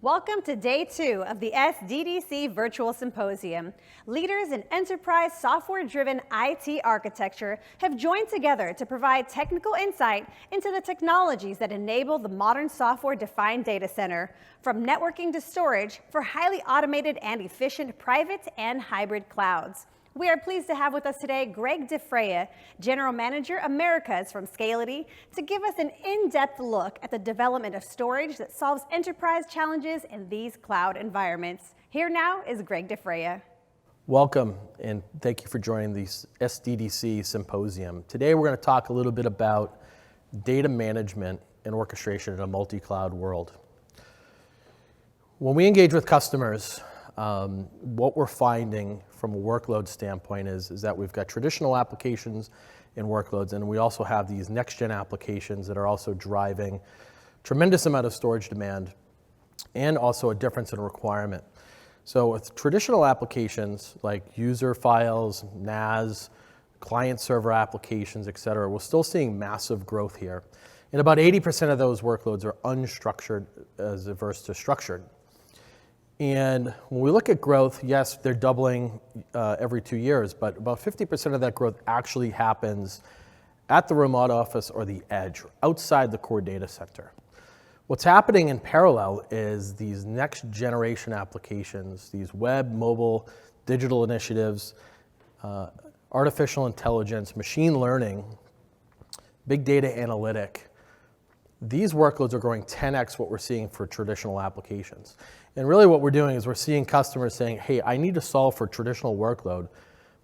Welcome to day 2 of the SDDC Virtual Symposium. Leaders in enterprise software-driven IT architecture have joined together to provide technical insight into the technologies that enable the modern software-defined data center, from networking to storage for highly automated and efficient private and hybrid clouds. We are pleased to have with us today Greg DiFraia, General Manager Americas from Scality, to give us an in-depth look at the development of storage that solves enterprise challenges in these cloud environments. Here now is Greg DiFraia. Welcome, and thank you for joining the SDDC Symposium. Today we're going to talk a little bit about data management and orchestration in a multi-cloud world. When we engage with customers, what we're finding from a workload standpoint is that we've got traditional applications and workloads, and we also have these next-gen applications that are also driving tremendous amount of storage demand and also a difference in requirement. So with traditional applications like user files, NAS, client-server applications, et cetera, we're still seeing massive growth here. And about 80% of those workloads are unstructured as opposed to structured. And when we look at growth, yes, they're doubling every 2 years, but about 50% of that growth actually happens at the remote office or the edge, or outside the core data center. What's happening in parallel is these next generation applications, these web, mobile, digital initiatives, artificial intelligence, machine learning, big data analytic. These workloads are growing 10x what we're seeing for traditional applications. And really what we're doing is we're seeing customers saying, hey, I need to solve for traditional workload,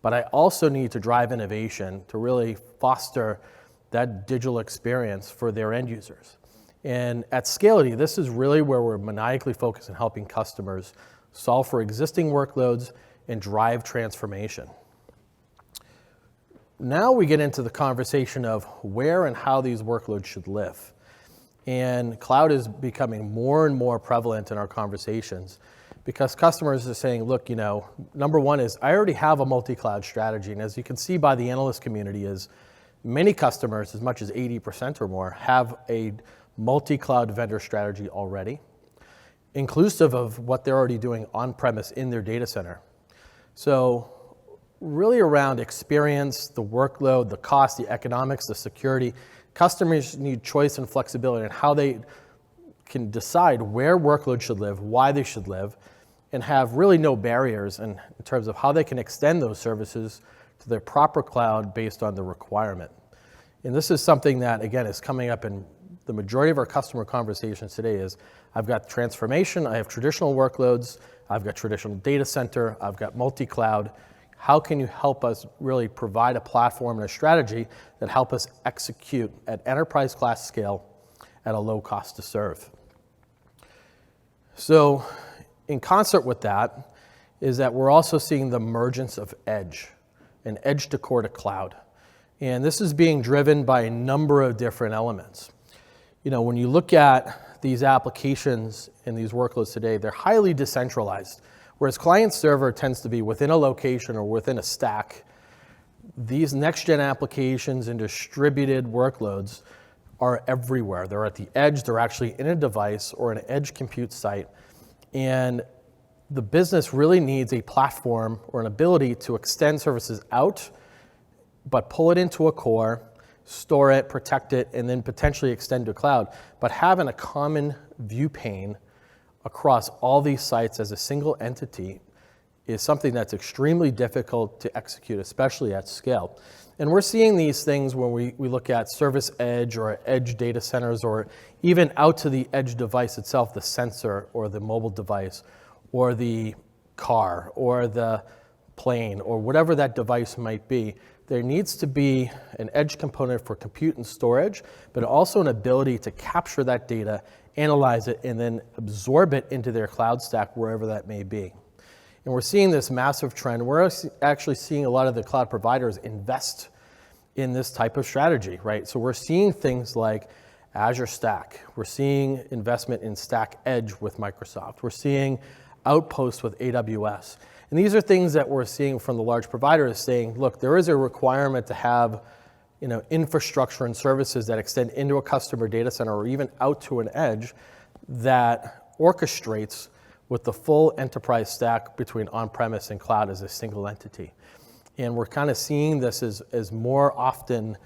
but I also need to drive innovation to really foster that digital experience for their end users. And at Scality, this is really where we're maniacally focused on helping customers solve for existing workloads and drive transformation. Now we get into the conversation of where and how these workloads should live. And cloud is becoming more and more prevalent in our conversations because customers are saying, look, number one is I already have a multi-cloud strategy. And as you can see by the analyst community is many customers, as much as 80% or more, have a multi-cloud vendor strategy already, inclusive of what they're already doing on-premise in their data center. So really around experience, the workload, the cost, the economics, the security, customers need choice and flexibility in how they can decide where workloads should live, why they should live, and have really no barriers in terms of how they can extend those services to their proper cloud based on the requirement. And this is something that, again, is coming up in the majority of our customer conversations today is, I've got transformation, I have traditional workloads, I've got traditional data center, I've got multi-cloud. How can you help us really provide a platform and a strategy that help us execute at enterprise class scale at a low cost to serve? So in concert with that is that we're also seeing the emergence of edge, and edge to core to cloud. And this is being driven by a number of different elements. When you look at these applications and these workloads today, they're highly decentralized. Whereas client-server tends to be within a location or within a stack, these next-gen applications and distributed workloads are everywhere. They're at the edge, they're actually in a device or an edge compute site. And the business really needs a platform or an ability to extend services out, but pull it into a core, store it, protect it, and then potentially extend to cloud. But having a common view pane across all these sites as a single entity is something that's extremely difficult to execute, especially at scale. And we're seeing these things when we look at service edge or edge data centers, or even out to the edge device itself, the sensor or the mobile device or the car or the plane or whatever that device might be. There needs to be an edge component for compute and storage, but also an ability to capture that data, analyze it, and then absorb it into their cloud stack, wherever that may be. And we're seeing this massive trend. We're actually seeing a lot of the cloud providers invest in this type of strategy, right? So we're seeing things like Azure Stack. We're seeing investment in Stack Edge with Microsoft. We're seeing Outposts with AWS. And these are things that we're seeing from the large providers saying, look, there is a requirement to have infrastructure and services that extend into a customer data center or even out to an edge that orchestrates with the full enterprise stack between on-premise and cloud as a single entity. And we're kind of seeing this as more often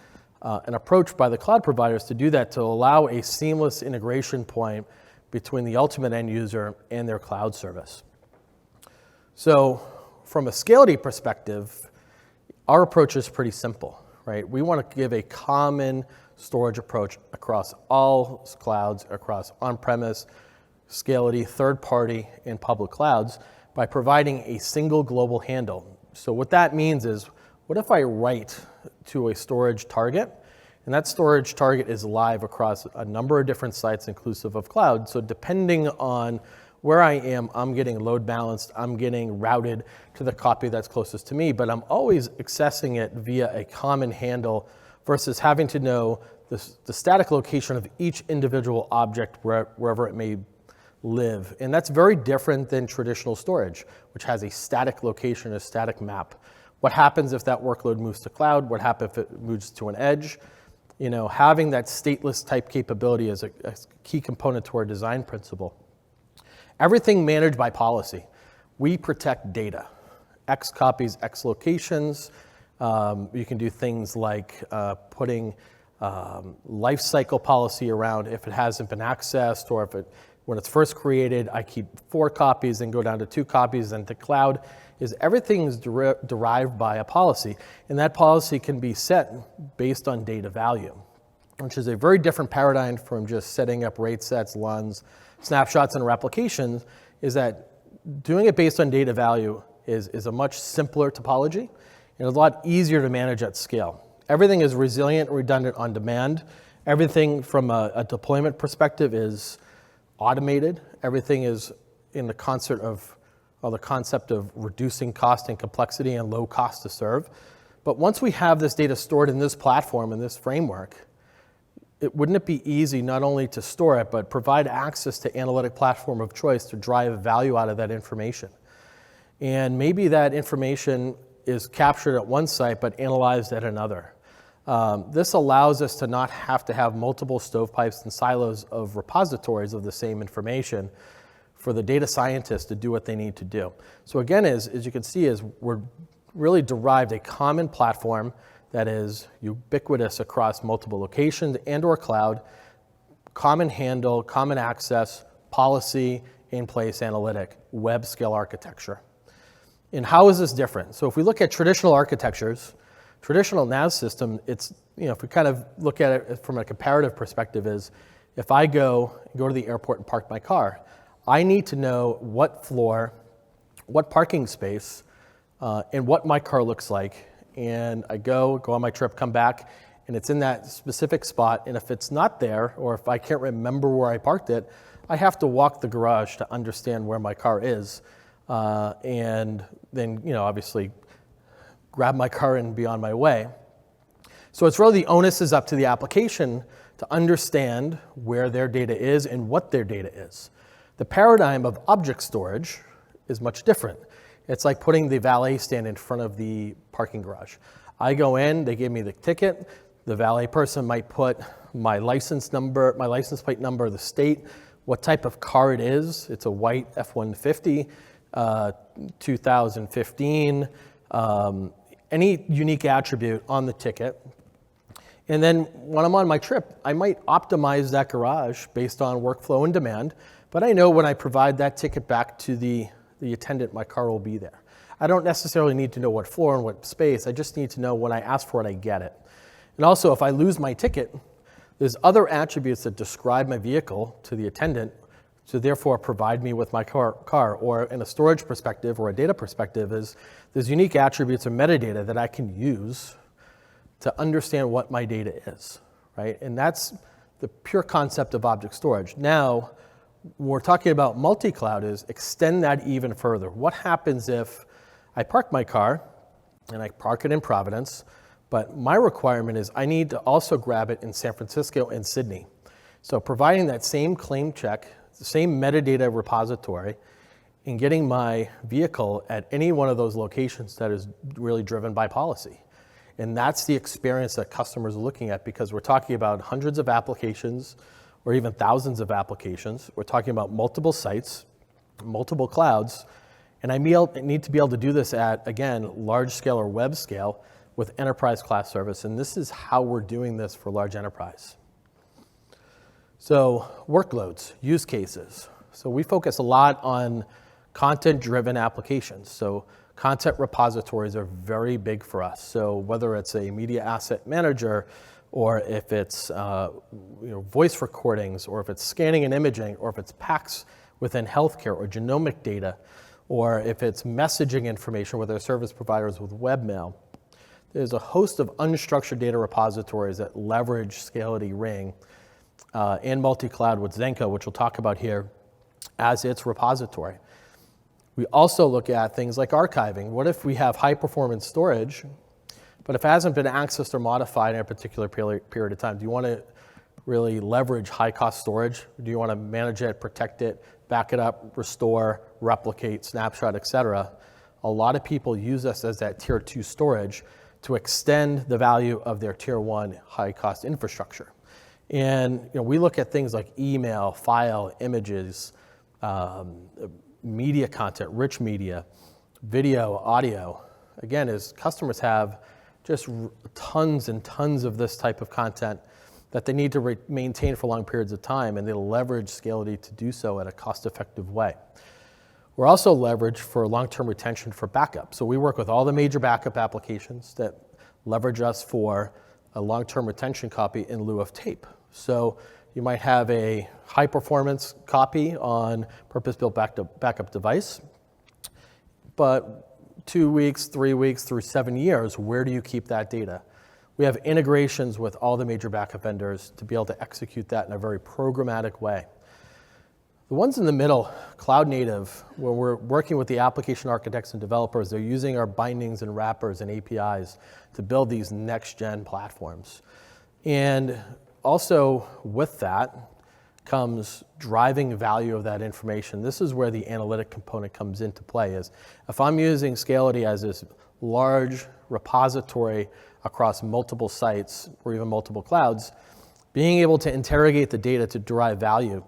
an approach by the cloud providers to do that, to allow a seamless integration point between the ultimate end user and their cloud service. So from a Scality perspective, our approach is pretty simple, right? We want to give a common storage approach across all clouds, across on-premise, Scality, third-party, and public clouds by providing a single global handle. So what that means is, what if I write to a storage target, and that storage target is live across a number of different sites inclusive of cloud. So depending on where I am, I'm getting load balanced, I'm getting routed to the copy that's closest to me, but I'm always accessing it via a common handle versus having to know the static location of each individual object wherever it may live. And that's very different than traditional storage, which has a static location, a static map. What happens if that workload moves to cloud? What happens if it moves to an edge? You know, having that stateless type capability is a key component to our design principle. Everything managed by policy. We protect data. X copies, X locations. You can do things like putting life cycle policy around if it hasn't been accessed, or when it's first created, I keep 4 copies and go down to 2 copies, and to cloud everything is derived by a policy. And that policy can be set based on data value, which is a very different paradigm from just setting up rate sets, LUNs, snapshots, and replications. Is that doing it based on data value is a much simpler topology and a lot easier to manage at scale. Everything is resilient and redundant on demand. Everything from a deployment perspective is automated. Everything is in the concept of reducing cost and complexity and low cost to serve. But once we have this data stored in this platform, in this framework, wouldn't it be easy not only to store it, but provide access to analytic platform of choice to drive value out of that information? And maybe that information is captured at one site, but analyzed at another. This allows us to not have to have multiple stovepipes and silos of repositories of the same information for the data scientists to do what they need to do. So again, as you can see, we're really derived a common platform that is ubiquitous across multiple locations and or cloud, common handle, common access, policy, in-place analytic, web scale architecture. And how is this different? So if we look at traditional architectures, traditional NAS system, it's, if we kind of look at it from a comparative perspective, is if I go to the airport and park my car, I need to know what floor, what parking space, and what my car looks like. And I go on my trip, come back, and it's in that specific spot. And if it's not there, or if I can't remember where I parked it, I have to walk the garage to understand where my car is. And then, obviously grab my car and be on my way. So it's really the onus is up to the application to understand where their data is and what their data is. The paradigm of object storage is much different. It's like putting the valet stand in front of the parking garage. I go in, they give me the ticket. The valet person might put my license number, my license plate number, the state, what type of car it is. It's a white F-150, 2015, any unique attribute on the ticket. And then when I'm on my trip, I might optimize that garage based on workflow and demand, but I know when I provide that ticket back to the attendant, my car will be there. I don't necessarily need to know what floor and what space. I just need to know when I ask for it, I get it. And also, if I lose my ticket, there's other attributes that describe my vehicle to the attendant, to therefore provide me with my car. Or in a storage perspective or a data perspective, there's unique attributes or metadata that I can use to understand what my data is, right? And that's the pure concept of object storage. Now, when we're talking about multi-cloud, is extend that even further. What happens if I park my car and I park it in Providence, but my requirement is I need to also grab it in San Francisco and Sydney. So providing that same claim check, the same metadata repository, and getting my vehicle at any one of those locations that is really driven by policy. And that's the experience that customers are looking at, because we're talking about hundreds of applications. or even thousands of applications. We're talking about multiple sites, multiple clouds, and I need to be able to do this at, again, large scale or web scale with enterprise class service, and this is how we're doing this for large enterprise. So workloads, use cases. So we focus a lot on content-driven applications. So content repositories are very big for us. So whether it's a media asset manager, or if it's voice recordings, or if it's scanning and imaging, or if it's PACS within healthcare or genomic data, or if it's messaging information with our service providers with webmail, there's a host of unstructured data repositories that leverage Scality Ring and multi-cloud with Zenko, which we'll talk about here, as its repository. We also look at things like archiving. What if we have high-performance storage, but if it hasn't been accessed or modified in a particular period of time? Do you want to really leverage high-cost storage? Do you want to manage it, protect it, back it up, restore, replicate, snapshot, et cetera? A lot of people use us as that tier 2 storage to extend the value of their tier 1 high-cost infrastructure. And we look at things like email, file, images, media content, rich media, video, audio. Again, as customers have just tons and tons of this type of content that they need to maintain for long periods of time, and they leverage Scality to do so in a cost-effective way. We're also leveraged for long-term retention for backup. So we work with all the major backup applications that leverage us for a long-term retention copy in lieu of tape. So you might have a high-performance copy on purpose-built backup device, but 2 weeks, 3 weeks, through 7 years, where do you keep that data? We have integrations with all the major backup vendors to be able to execute that in a very programmatic way. The ones in the middle, cloud native, where we're working with the application architects and developers, they're using our bindings and wrappers and APIs to build these next-gen platforms. And also with that comes driving value of that information. This is where the analytic component comes into play. Is if I'm using Scality as this large repository across multiple sites or even multiple clouds, being able to interrogate the data to derive value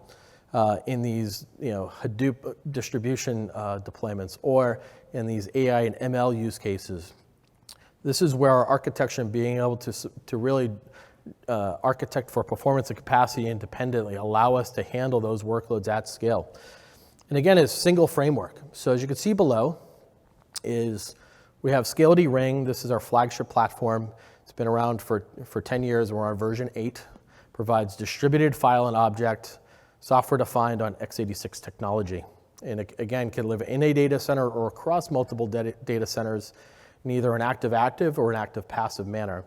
in these Hadoop distribution deployments or in these AI and ML use cases. This is where our architecture and being able to really architect for performance and capacity independently allow us to handle those workloads at scale. And again, it's single framework. So as you can see below is we have Scality Ring. This is our flagship platform. It's been around for 10 years. We're on version 8. Provides distributed file and object, software defined on x86 technology. And again, can live in a data center or across multiple data centers in either an active-active or an active-passive manner.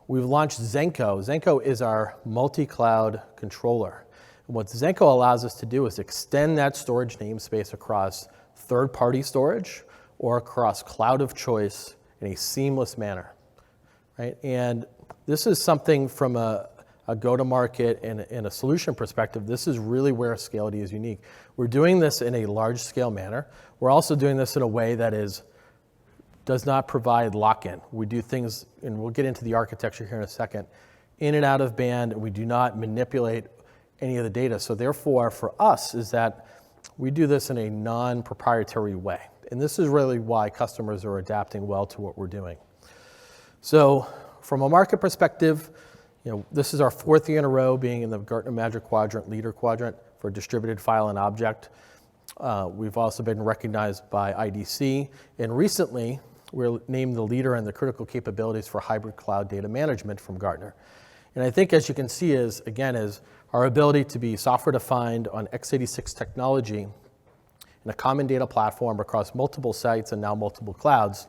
We've launched Zenko. Zenko is our multi-cloud controller. And what Zenko allows us to do is extend that storage namespace across third-party storage or across cloud of choice in a seamless manner, right? And this is something from a go-to-market and a solution perspective. This is really where Scality is unique. We're doing this in a large-scale manner. We're also doing this in a way that does not provide lock-in. We do things, and we'll get into the architecture here in a second, in and out of band, and we do not manipulate any of the data. So therefore, for us, is that we do this in a non-proprietary way. And this is really why customers are adapting well to what we're doing. So from a market perspective, this is our 4th year in a row being in the Gartner Magic Quadrant, Leader Quadrant for distributed file and object. We've also been recognized by IDC, and recently we're named the leader in the critical capabilities for hybrid cloud data management from Gartner. And I think, as you can see, is our ability to be software defined on x86 technology in a common data platform across multiple sites and now multiple clouds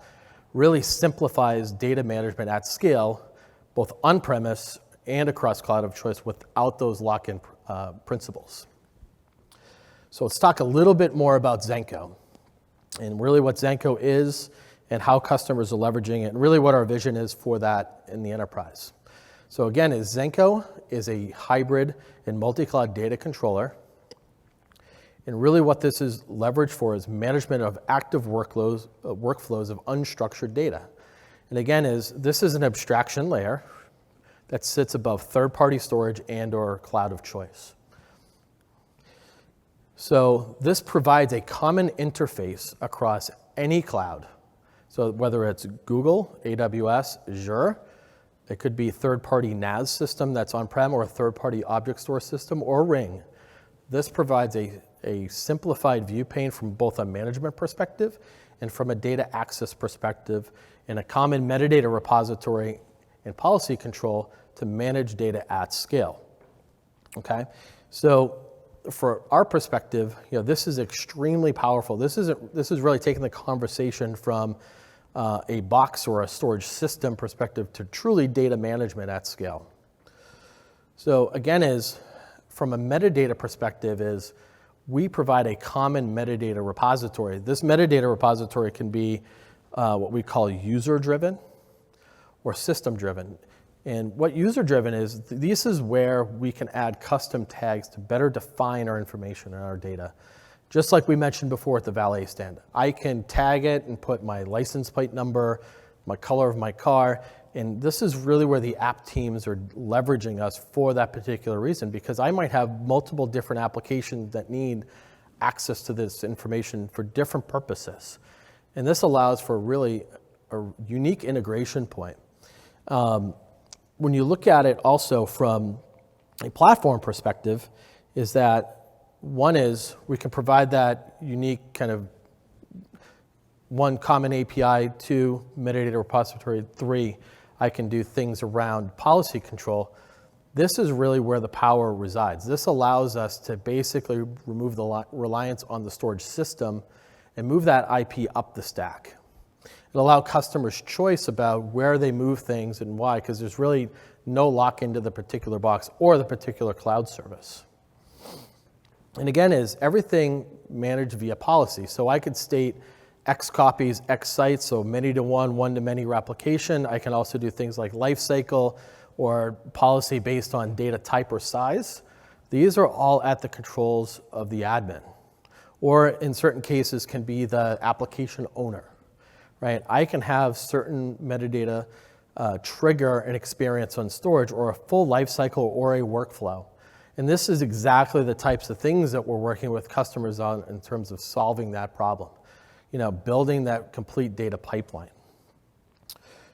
really simplifies data management at scale, both on-premise and across cloud of choice without those lock-in principles. So let's talk a little bit more about Zenko and really what Zenko is and how customers are leveraging it and really what our vision is for that in the enterprise. So again, Zenko is a hybrid and multi-cloud data controller. And really what this is leveraged for is management of active workflows of unstructured data. And again, this is an abstraction layer that sits above third-party storage and/or cloud of choice. So this provides a common interface across any cloud. So whether it's Google, AWS, Azure, it could be third-party NAS system that's on-prem or a third-party object store system or Ring. This provides a simplified view pane from both a management perspective and from a data access perspective, and a common metadata repository and policy control to manage data at scale. Okay, so for our perspective, this is extremely powerful. This is really taking the conversation from a box or a storage system perspective to truly data management at scale. So again, from a metadata perspective, we provide a common metadata repository. This metadata repository can be what we call user-driven or system-driven. And what user-driven is, this is where we can add custom tags to better define our information and our data. Just like we mentioned before at the valet stand. I can tag it and put my license plate number, my color of my car, and this is really where the app teams are leveraging us for that particular reason, because I might have multiple different applications that need access to this information for different purposes. And this allows for really a unique integration point. When you look at it also from a platform perspective, is that one is we can provide that unique kind of one common API, two metadata repository, three, I can do things around policy control. This is really where the power resides. This allows us to basically remove the reliance on the storage system and move that IP up the stack. It'll allow customers choice about where they move things and why, because there's really no lock into the particular box or the particular cloud service. And again, everything managed via policy. So I could state X copies, X sites, so many-to-one, one-to-many replication. I can also do things like lifecycle or policy based on data type or size. These are all at the controls of the admin. Or in certain cases can be the application owner, right? I can have certain metadata trigger an experience on storage or a full lifecycle or a workflow. And this is exactly the types of things that we're working with customers on in terms of solving that problem, building that complete data pipeline.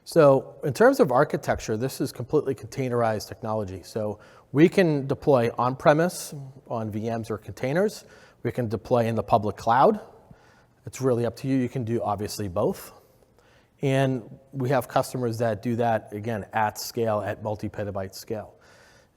So in terms of architecture, this is completely containerized technology. So we can deploy on-premise on VMs or containers. We can deploy in the public cloud. It's really up to you. You can do obviously both. And we have customers that do that, again, at scale, at multi-petabyte scale.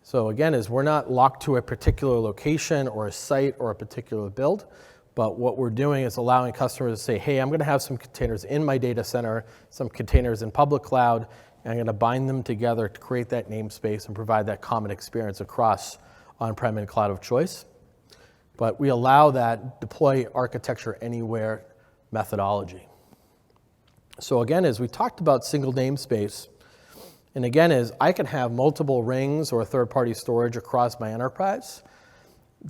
So again, we're not locked to a particular location or a site or a particular build, but what we're doing is allowing customers to say, hey, I'm going to have some containers in my data center, some containers in public cloud, and I'm going to bind them together to create that namespace and provide that common experience across on-prem and cloud of choice. But we allow that deploy architecture anywhere methodology. So again, we talked about single namespace, and again, I can have multiple rings or third-party storage across my enterprise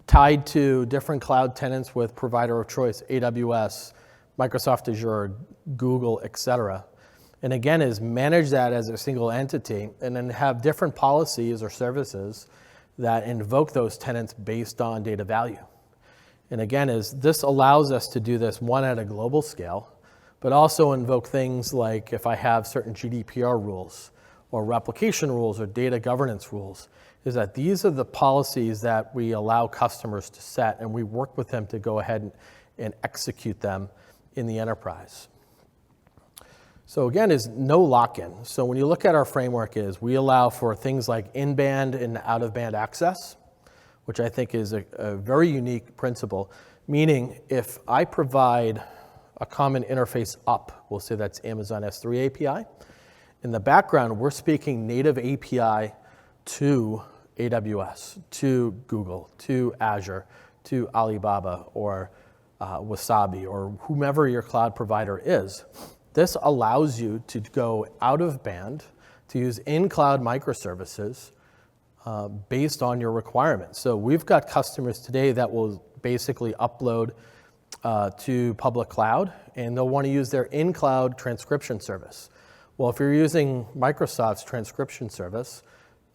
tied to different cloud tenants with provider of choice, AWS, Microsoft Azure, Google, et cetera. And again, manage that as a single entity and then have different policies or services that invoke those tenants based on data value. And again, this allows us to do this, one, at a global scale, but also invoke things like if I have certain GDPR rules or replication rules or data governance rules, is that these are the policies that we allow customers to set, and we work with them to go ahead and execute them in the enterprise. So again, no lock-in. So when you look at our framework we allow for things like in-band and out-of-band access, which I think is a very unique principle, meaning if I provide a common interface up, we'll say that's Amazon S3 API, in the background, we're speaking native API to AWS, to Google, to Azure, to Alibaba, or Wasabi, or whomever your cloud provider is. This allows you to go out of band, to use in-cloud microservices based on your requirements. So we've got customers today that will basically upload to public cloud, and they'll want to use their in-cloud transcription service. Well, if you're using Microsoft's transcription service,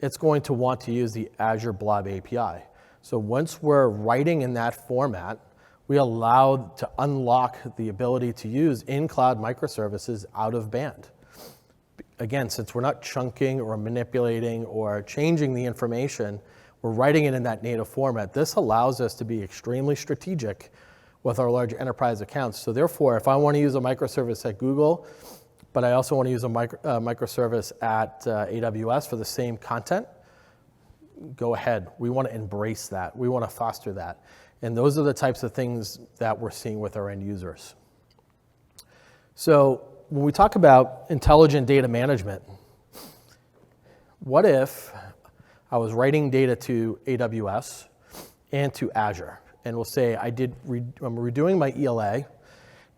it's going to want to use the Azure Blob API. So once we're writing in that format, we allow to unlock the ability to use in-cloud microservices out of band. Again, since we're not chunking or manipulating or changing the information, we're writing it in that native format. This allows us to be extremely strategic with our large enterprise accounts. So therefore, if I want to use a microservice at Google, but I also want to use a microservice at AWS for the same content, go ahead. We want to embrace that. We want to foster that. And those are the types of things that we're seeing with our end users. So when we talk about intelligent data management, what if I was writing data to AWS and to Azure? And we'll say I'm redoing my ELA,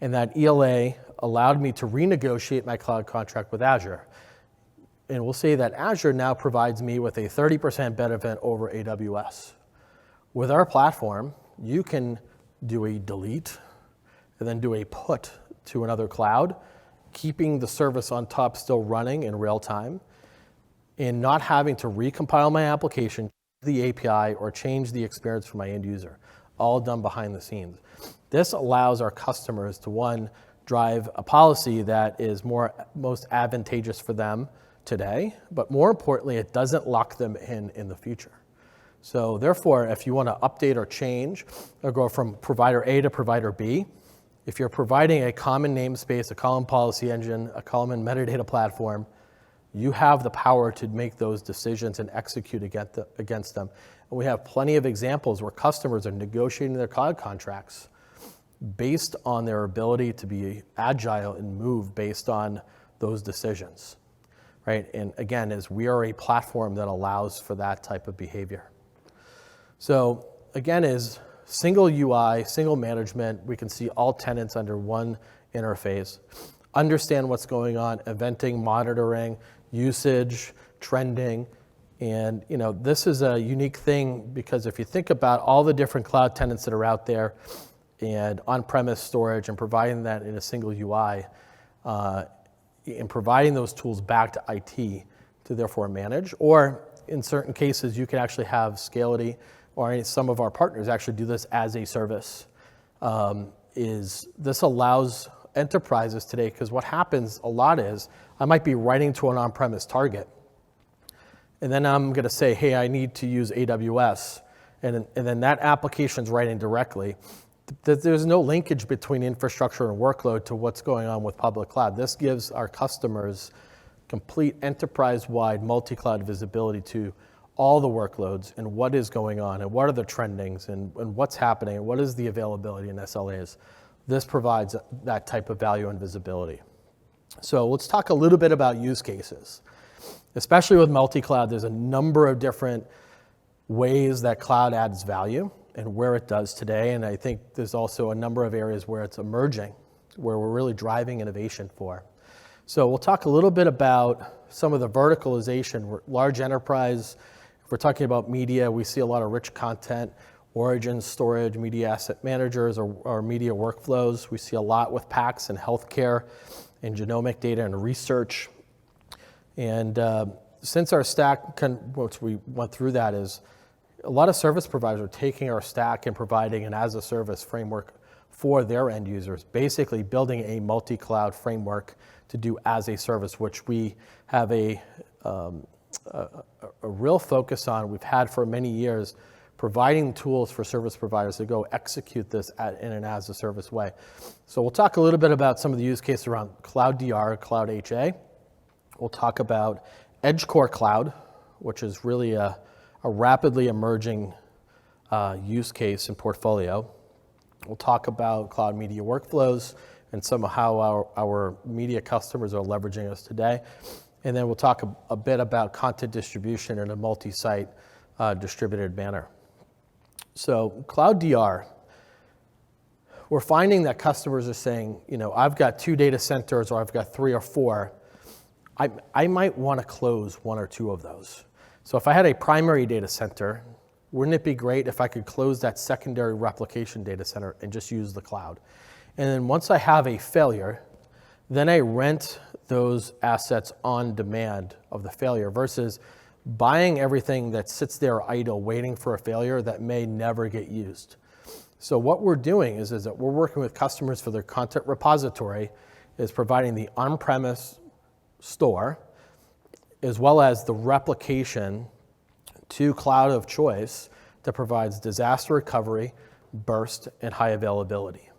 and that ELA allowed me to renegotiate my cloud contract with Azure. And we'll say that Azure now provides me with a 30% benefit over AWS. With our platform, you can do a delete and then do a put to another cloud, keeping the service on top still running in real time, and not having to recompile my application, the API, or change the experience for my end user, all done behind the scenes. This allows our customers to, one, drive a policy that is most advantageous for them today, but more importantly, it doesn't lock them in the future. So therefore, if you want to update or change or go from provider A to provider B, if you're providing a common namespace, a common policy engine, a common metadata platform, you have the power to make those decisions and execute against them. And we have plenty of examples where customers are negotiating their cloud contracts based on their ability to be agile and move based on those decisions, right? And again, we are a platform that allows for that type of behavior. So again, is single UI, single management. We can see all tenants under one interface, understand what's going on, eventing, monitoring, usage, trending. And this is a unique thing because if you think about all the different cloud tenants that are out there and on-premise storage and providing that in a single UI, and providing those tools back to IT to therefore manage, or in certain cases, you can actually have Scality, or some of our partners actually do this as a service. This allows enterprises today, because what happens a lot is I might be writing to an on-premise target, and then I'm going to say, hey, I need to use AWS, and then that application's writing directly. There's no linkage between infrastructure and workload to what's going on with public cloud. This gives our customers complete enterprise-wide multi-cloud visibility to all the workloads and what is going on and what are the trendings and what's happening and what is the availability in SLAs. This provides that type of value and visibility. So let's talk a little bit about use cases. Especially with multi-cloud, there's a number of different ways that cloud adds value and where it does today. And I think there's also a number of areas where it's emerging, where we're really driving innovation for. So we'll talk a little bit about some of the verticalization. Large enterprise, if we're talking about media, we see a lot of rich content, origin, storage, media asset managers, or media workflows. We see a lot with PACS and healthcare and genomic data and research. And since our stack, once we went through that, is a lot of service providers are taking our stack and providing an as-a-service framework for their end users, basically building a multi-cloud framework to do as a service, which we have a real focus on. We've had for many years, providing tools for service providers to go execute this in an as-a-service way. So we'll talk a little bit about some of the use cases around Cloud DR, Cloud HA. We'll talk about Edge Core Cloud, which is really a rapidly emerging use case and portfolio. We'll talk about cloud media workflows and some of how our media customers are leveraging us today. And then we'll talk a bit about content distribution in a multi-site distributed manner. So Cloud DR, we're finding that customers are saying, I've got 2 data centers or I've got 3 or 4. I might want to close 1 or 2 of those. So if I had a primary data center, wouldn't it be great if I could close that secondary replication data center and just use the cloud? And then once I have a failure, then I rent those assets on demand of the failure versus buying everything that sits there idle waiting for a failure that may never get used. So what we're doing is that we're working with customers for their content repository, is providing the on-premise store, as well as the replication to cloud of choice that provides disaster recovery, burst, and high availability.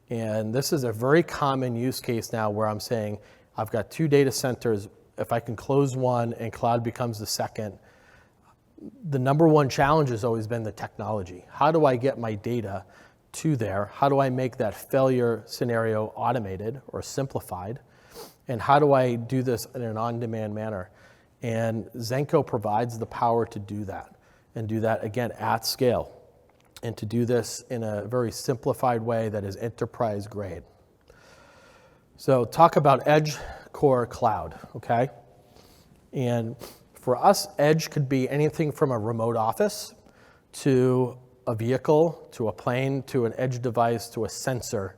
And this is a very common use case now where I'm saying, I've got 2 data centers. If I can close one and cloud becomes the second, the number one challenge has always been the technology. How do I get my data to there? How do I make that failure scenario automated or simplified? And how do I do this in an on-demand manner? And Zenko provides the power to do that, and do that, again, at scale, and to do this in a very simplified way that is enterprise grade. So talk about edge core cloud, okay? And for us, edge could be anything from a remote office to a vehicle, to a plane, to an edge device, to a sensor,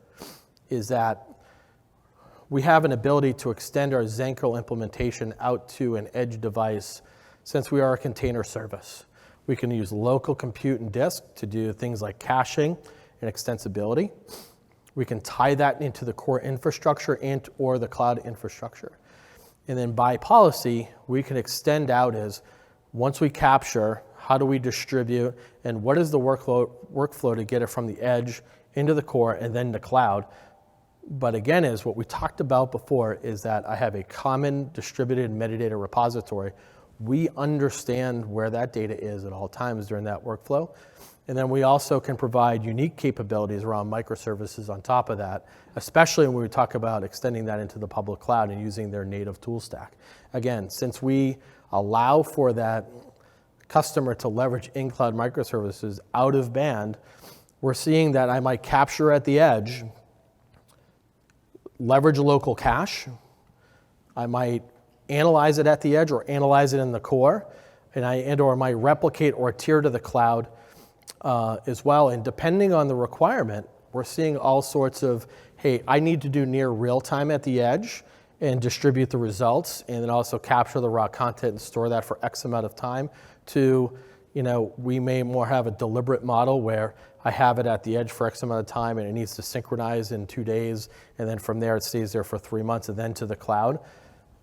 is that we have an ability to extend our Zenko implementation out to an edge device since we are a container service. We can use local compute and disk to do things like caching and extensibility. We can tie that into the core infrastructure and or the cloud infrastructure. And then by policy, we can extend out as once we capture, how do we distribute, and what is the workflow to get it from the edge into the core and then the cloud. But again, is what we talked about before is that I have a common distributed metadata repository. We understand where that data is at all times during that workflow. And then we also can provide unique capabilities around microservices on top of that, especially when we talk about extending that into the public cloud and using their native tool stack. Again, since we allow for that customer to leverage in-cloud microservices out of band, we're seeing that I might capture at the edge, leverage local cache, I might analyze it at the edge or analyze it in the core, and or might replicate or tier to the cloud as well. And depending on the requirement, we're seeing all sorts of, hey, I need to do near real time at the edge and distribute the results, and then also capture the raw content and store that for X amount of time, to, we may more have a deliberate model where I have it at the edge for X amount of time and it needs to synchronize in 2 days, and then from there it stays there for 3 months and then to the cloud.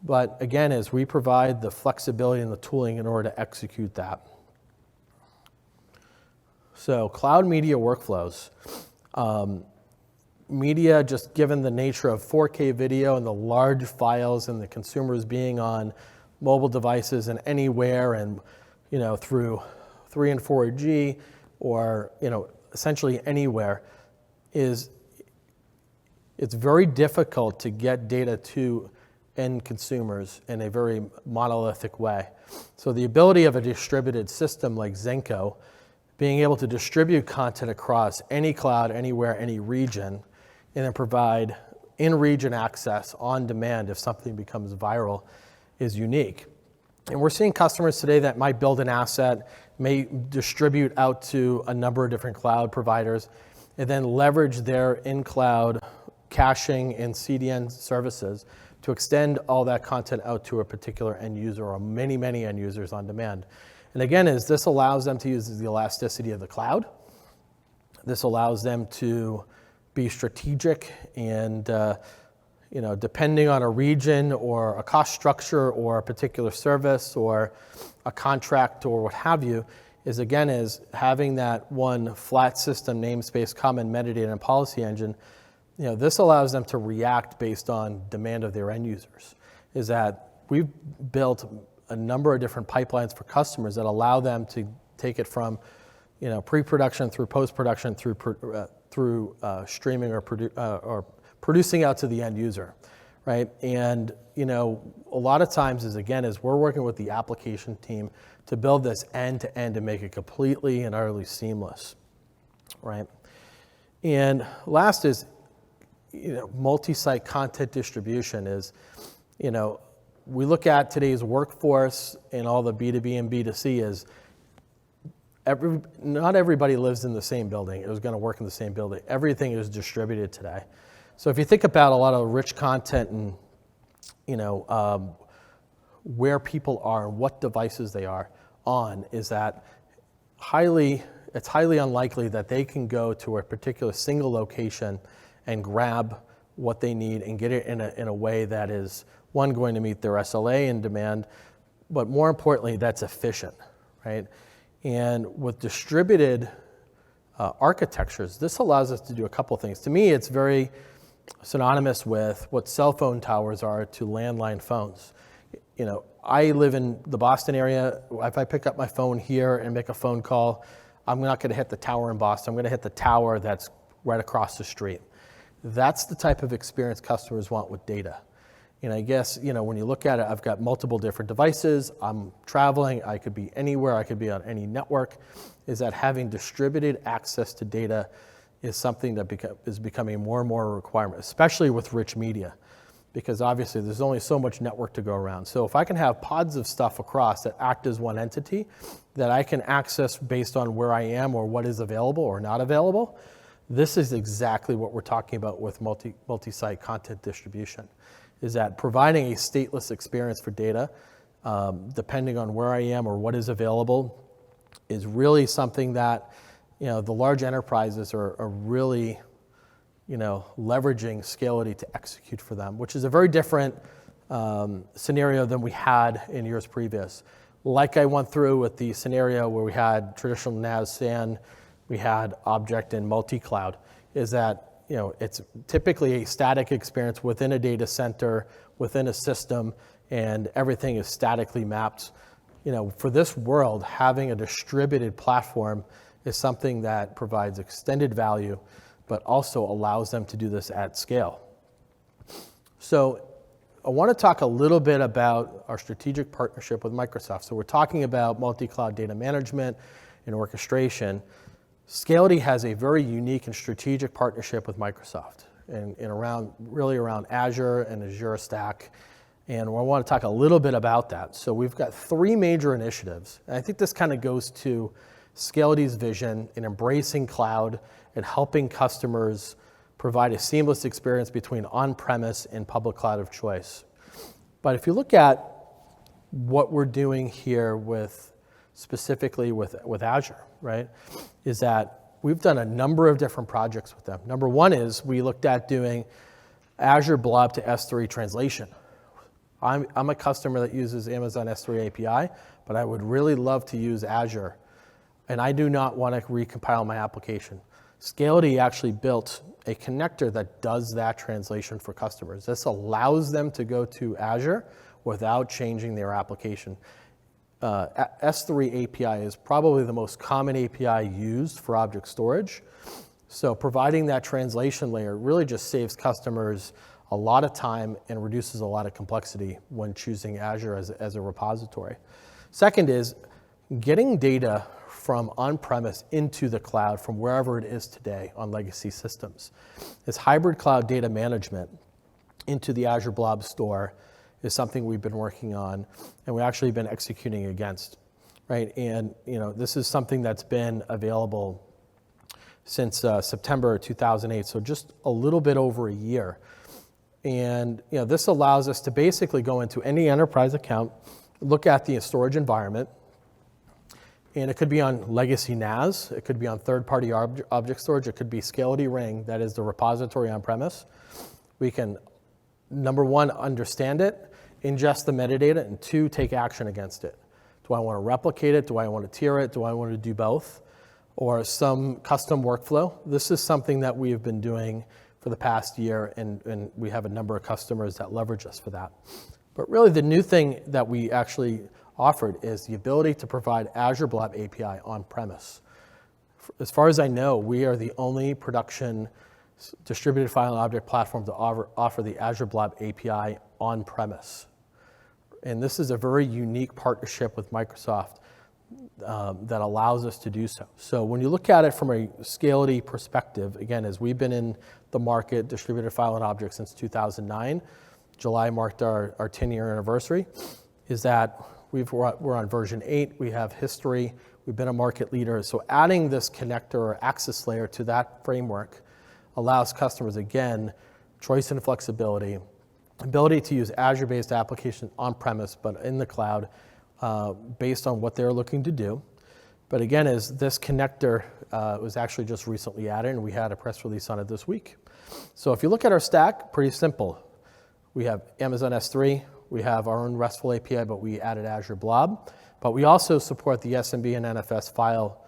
But again, as we provide the flexibility and the tooling in order to execute that. So cloud media workflows. Media, just given the nature of 4K video and the large files and the consumers being on mobile devices and anywhere, and through 3 and 4G, or essentially anywhere, it's very difficult to get data to end consumers in a very monolithic way. So the ability of a distributed system like Zenko, being able to distribute content across any cloud, anywhere, any region, and then provide in-region access on demand if something becomes viral, is unique. And we're seeing customers today that might build an asset, may distribute out to a number of different cloud providers, and then leverage their in-cloud caching and CDN services to extend all that content out to a particular end user or many, many end users on demand. And again, this allows them to use the elasticity of the cloud. This allows them to be strategic and, depending on a region or a cost structure or a particular service or a contract or what have you, is having that one flat system namespace, common metadata and policy engine. This allows them to react based on demand of their end users. Is that we've built a number of different pipelines for customers that allow them to take it from, pre-production through post-production through streaming or producing out to the end user, right? And a lot of times is we're working with the application team to build this end to end and make it completely and utterly seamless, right? And last is, multi-site content distribution is, we look at today's workforce and all the B2B and B2C is not everybody lives in the same building. It was going to work in the same building. Everything is distributed today. So if you think about a lot of rich content and, where people are and what devices they are on is that it's highly unlikely that they can go to a particular single location and grab what they need and get it in a way that is, one, going to meet their SLA and demand, but more importantly, that's efficient, right? And with distributed architectures, this allows us to do a couple things. To me, it's very synonymous with what cell phone towers are to landline phones. You know, I live in the Boston area. If I pick up my phone here and make a phone call, I'm not going to hit the tower in Boston. I'm going to hit the tower that's right across the street. That's the type of experience customers want with data. And I guess, you know, when you look at it, I've got multiple different devices. I'm traveling. I could be anywhere. I could be on any network. Is that having distributed access to data is something that is becoming more and more a requirement, especially with rich media, because obviously there's only so much network to go around. So if I can have pods of stuff across that act as one entity that I can access based on where I am or what is available or not available, this is exactly what we're talking about with multi-site content distribution, is that providing a stateless experience for data, depending on where I am or what is available, is really something that, you know, the large enterprises are really, you know, leveraging Scality to execute for them, which is a very different scenario than we had in years previous. Like I went through with the scenario where we had traditional NAS SAN, we had object and multi-cloud, is that, you know, it's typically a static experience within a data center, within a system, and everything is statically mapped. You know, for this world, having a distributed platform is something that provides extended value, but also allows them to do this at scale. So I want to talk a little bit about our strategic partnership with Microsoft. So we're talking about multi-cloud data management and orchestration. Scality has a very unique and strategic partnership with Microsoft and around Azure and Azure Stack. And I want to talk a little bit about that. So we've got 3 major initiatives. And I think this kind of goes to Scality's vision in embracing cloud and helping customers provide a seamless experience between on-premise and public cloud of choice. But if you look at what we're doing here specifically with Azure, right, is that we've done a number of different projects with them. Number one is we looked at doing Azure Blob to S3 translation. I'm a customer that uses Amazon S3 API, but I would really love to use Azure, and I do not want to recompile my application. Scality actually built a connector that does that translation for customers. This allows them to go to Azure without changing their application. S3 API is probably the most common API used for object storage. So providing that translation layer really just saves customers a lot of time and reduces a lot of complexity when choosing Azure as a repository. Second is getting data from on-premise into the cloud from wherever it is today on legacy systems. This hybrid cloud data management into the Azure Blob Store is something we've been working on and we've actually been executing against, right? And you know, this is something that's been available since September 2008, so just a little bit over a year. And you know, this allows us to basically go into any enterprise account, look at the storage environment, and it could be on legacy NAS, it could be on third-party object storage, it could be Scality Ring, that is the repository on-premise. We can, number one, understand it, ingest the metadata, and 2, take action against it. Do I want to replicate it? Do I want to tier it? Do I want to do both? Or some custom workflow? This is something that we have been doing for the past year, and we have a number of customers that leverage us for that. But really the new thing that we actually offered is the ability to provide Azure Blob API on-premise. As far as I know, we are the only production distributed file and object platform to offer the Azure Blob API on-premise. And this is a very unique partnership with Microsoft that allows us to do so. So when you look at it from a Scality perspective, again, as we've been in the market, distributed file and object since 2009, July marked our 10-year anniversary, is that we're on version 8, we have history, we've been a market leader. So adding this connector or access layer to that framework allows customers, again, choice and flexibility, ability to use Azure-based application on-premise, but in the cloud, based on what they're looking to do. But again, is this connector was actually just recently added, and we had a press release on it this week. So if you look at our stack, pretty simple. We have Amazon S3, we have our own RESTful API, but we added Azure Blob. But we also support the SMB and NFS file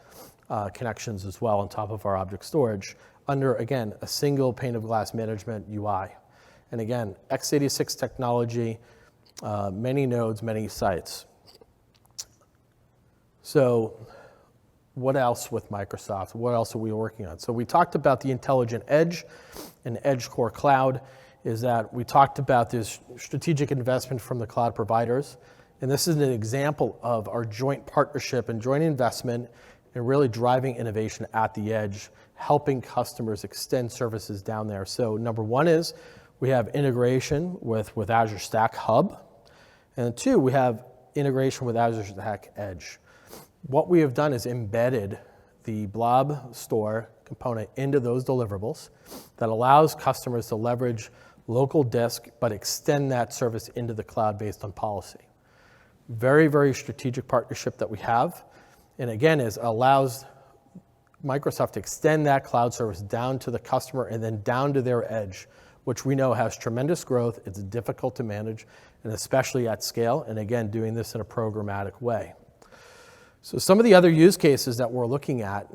connections as well on top of our object storage under, again, a single pane of glass management UI. And again, x86 technology, many nodes, many sites. So what else with Microsoft? What else are we working on? So we talked about the intelligent edge and edge core cloud, is that we talked about this strategic investment from the cloud providers. And this is an example of our joint partnership and joint investment and really driving innovation at the edge, helping customers extend services down there. So number one is we have integration with Azure Stack Hub. And two, we have integration with Azure Stack Edge. What we have done is embedded the blob store component into those deliverables that allows customers to leverage local disk, but extend that service into the cloud based on policy. Very, very strategic partnership that we have. And again, allows Microsoft to extend that cloud service down to the customer and then down to their edge, which we know has tremendous growth. It's difficult to manage, and especially at scale. And again, doing this in a programmatic way. So some of the other use cases that we're looking at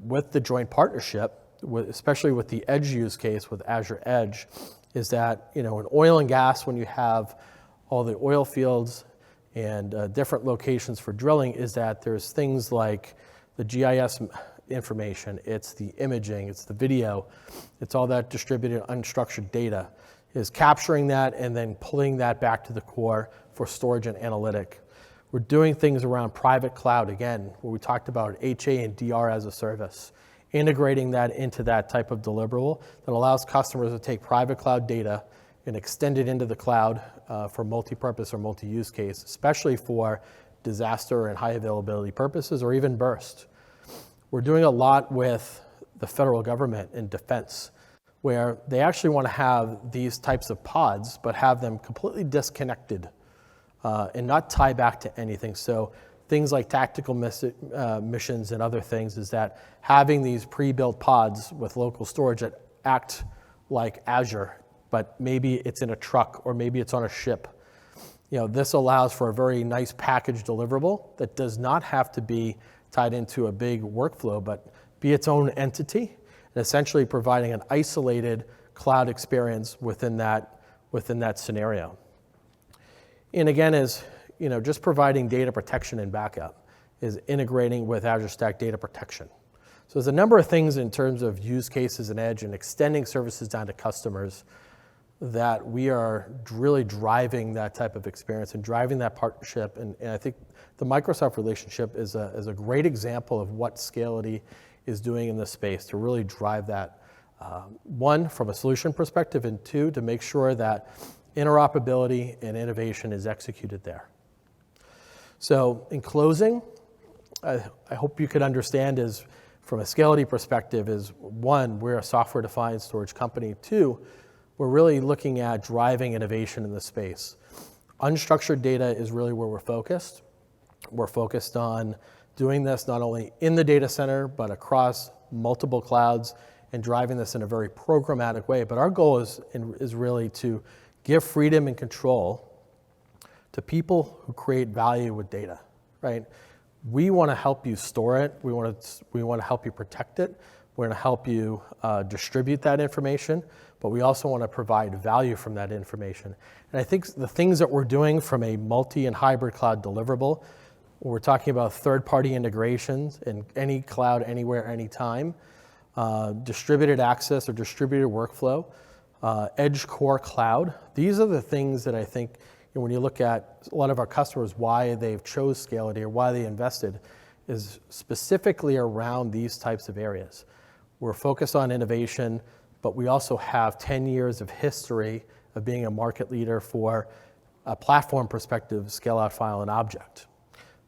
with the joint partnership, especially with the edge use case with Azure Edge, is that, in oil and gas, when you have all the oil fields and different locations for drilling, is that there's things like the GIS information, it's the imaging, it's the video, it's all that distributed unstructured data, is capturing that and then pulling that back to the core for storage and analytic. We're doing things around private cloud, again, where we talked about HA and DR as a service, integrating that into that type of deliverable that allows customers to take private cloud data and extend it into the cloud for multi-purpose or multi-use case, especially for disaster and high availability purposes, or even burst. We're doing a lot with the federal government in defense, where they actually want to have these types of pods, but have them completely disconnected and not tie back to anything. So things like tactical missions and other things, is that having these pre-built pods with local storage that act like Azure, but maybe it's in a truck or maybe it's on a ship. This allows for a very nice package deliverable that does not have to be tied into a big workflow, but be its own entity, and essentially providing an isolated cloud experience within that scenario. And again, just providing data protection and backup, is integrating with Azure Stack Data Protection. So there's a number of things in terms of use cases and edge and extending services down to customers that we are really driving that type of experience and driving that partnership. And I think the Microsoft relationship is a great example of what Scality is doing in this space to really drive that, one, from a solution perspective, and two, to make sure that interoperability and innovation is executed there. So in closing, I hope you could understand is, from a Scality perspective, is one, we're a software-defined storage company. Two, we're really looking at driving innovation in the space. Unstructured data is really where we're focused. We're focused on doing this not only in the data center, but across multiple clouds, and driving this in a very programmatic way. But our goal is really to give freedom and control to people who create value with data, right? We want to help you store it. We want to help you protect it. We're going to help you distribute that information, but we also want to provide value from that information. And I think the things that we're doing from a multi and hybrid cloud deliverable, we're talking about third-party integrations in any cloud, anywhere, anytime, distributed access or distributed workflow, edge core cloud. These are the things that I think, when you look at a lot of our customers, why they've chose Scality or why they invested, is specifically around these types of areas. We're focused on innovation, but we also have 10 years of history of being a market leader for a platform perspective, scale out, file, and object.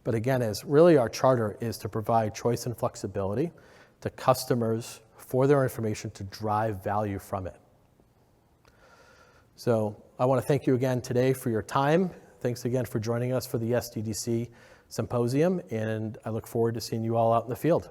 But again, really our charter is to provide choice and flexibility to customers for their information to drive value from it. So I want to thank you again today for your time. Thanks again for joining us for the SDDC Symposium, and I look forward to seeing you all out in the field.